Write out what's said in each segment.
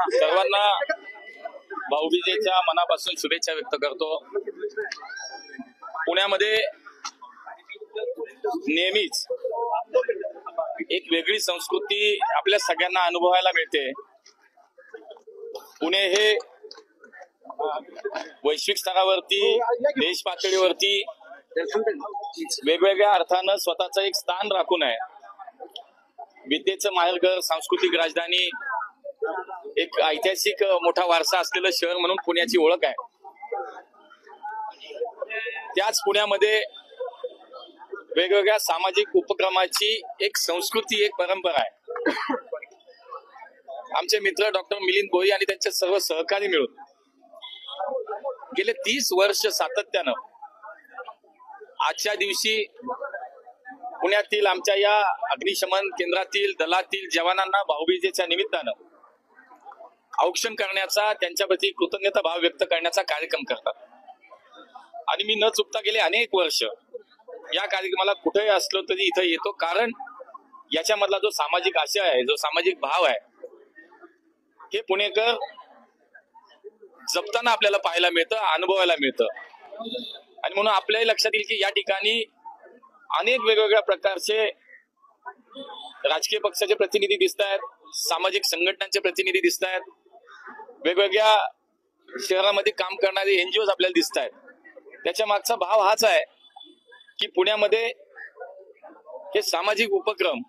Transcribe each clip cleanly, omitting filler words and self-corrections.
सर्वांना भाऊबीजेच्या मनापासून शुभेच्छा व्यक्त करतो। पुण्यामध्ये नेहमीच एक वेगळी संस्कृती आपल्या सगळ्यांना अनुभवायला मिळते। पुणे हे वैश्विक स्तरावरती, देश पातळीवरती वेगवेगळ्या अर्थानं स्वतःचं एक स्थान राखून आहे। विद्येचं माहेरघर, सांस्कृतिक राजधानी, एक ऐतिहासिक मोठा वारसा असलेलं शहर म्हणून पुण्याची ओळख आहे। त्याच पुण्यामध्ये वेगवेगळ्या सामाजिक उपक्रमाची एक संस्कृती, एक परंपरा आहे। आमचे मित्र डॉक्टर मिलिंद भोई आणि त्यांचे सर्व सहकारी मिळून गेले 30 वर्ष सातत्यानं आजच्या दिवशी पुण्यातील आमच्या या अग्निशमन केंद्रातील दलातील जवानांना भाऊबीजेच्या निमित्तानं औक्षण करण्याचा, त्यांच्याप्रती कृतज्ञता भाव व्यक्त करण्याचा कार्यक्रम करतात। आणि मी न चुकता गेले अनेक वर्ष या कार्यक्रमाला कुठेही असलो तरी इथं येतो, कारण याच्यामधला जो सामाजिक आशय आहे, जो सामाजिक भाव आहे, हे पुणेकर जपताना आपल्याला पाहायला मिळतं, अनुभवायला मिळतं। आणि म्हणून आपल्याही लक्षात येईल की या ठिकाणी अनेक वेगवेगळ्या प्रकारचे राजकीय पक्षाचे प्रतिनिधी दिसत आहेत, सामाजिक संघटनांचे प्रतिनिधी दिसत आहेत, वेगवेगळ्या शहरामध्ये काम करणारे NGOs आपल्याला दिसत आहेत। त्याच्या मागचा भाव हाच आहे की पुण्यामध्ये हे सामाजिक उपक्रम,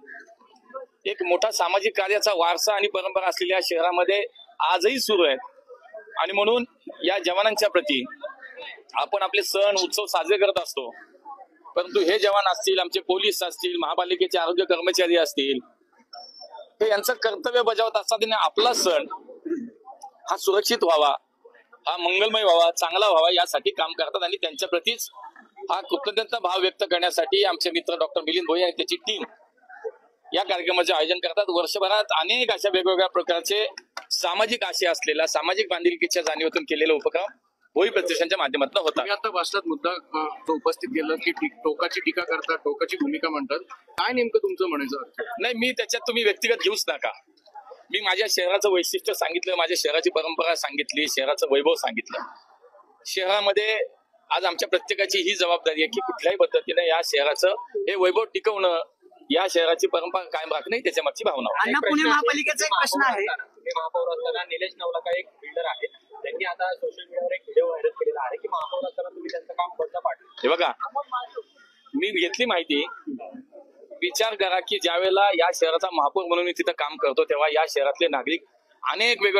एक मोठा सामाजिक कार्याचा वारसा आणि परंपरा असलेल्या शहरामध्ये आजही सुरू आहेत। आणि म्हणून या जवानांच्या प्रती आपण आपले सण उत्सव साजरे करत असतो, परंतु हे जवान असतील, आमचे पोलीस असतील, महापालिकेचे आरोग्य कर्मचारी असतील, हे यांचं कर्तव्य बजावत असताना आपला सण हा सुरक्षित व्हावा, हा मंगलमय व्हावा, चांगला व्हावा यासाठी काम करतात। आणि त्यांच्या प्रतीच हा कृतज्ञता भाव व्यक्त करण्यासाठी आमचे मित्र डॉक्टर मिलिंद भोई आणि त्याची टीम या कार्यक्रमाचे आयोजन करतात। वर्षभरात अनेक अशा वेगवेगळ्या प्रकारचे सामाजिक आशय असलेला, सामाजिक बांधिलकीच्या जाणीवेतून केलेले उपक्रम भोई प्रतिष्ठानच्या माध्यमातून होता। आता वाचलात मुद्दा तो उपस्थित केलं की टोकाची टीका करतात, टोकाची भूमिका म्हणतात, काय नेमकं तुमचं म्हणायचं? नाही, मी त्याच्यात तुम्ही व्यक्तिगत घेऊच नका। मी माझ्या शहराचं वैशिष्ट्य सांगितलं, माझ्या शहराची परंपरा सांगितली, शहराचं वैभव सांगितलं। शहरामध्ये आज आमच्या प्रत्येकाची ही जबाबदारी आहे की कुठल्याही पद्धतीने या शहराचं हे वैभव टिकवणं, या शहराची परंपरा कायम राखणं, त्याच्या मागची भावना। पुणे महापालिकेचा एक प्रश्न आहे, महापौर असताना निलेश नवलाका एक बिल्डर आहे, त्यांनी आता सोशल मीडियावर एक व्हिडिओ व्हायरल केलेला आहे की महापौर असताना तुम्ही त्यांचं काम बंद पाडलं। हे बघा, मी घेतली माहिती, विचार करा की ज्यावेळेला या शहराचा महापौर म्हणून मी तिथं काम करतो तेव्हा या शहरातले नागरिक अनेक वेगवेगळे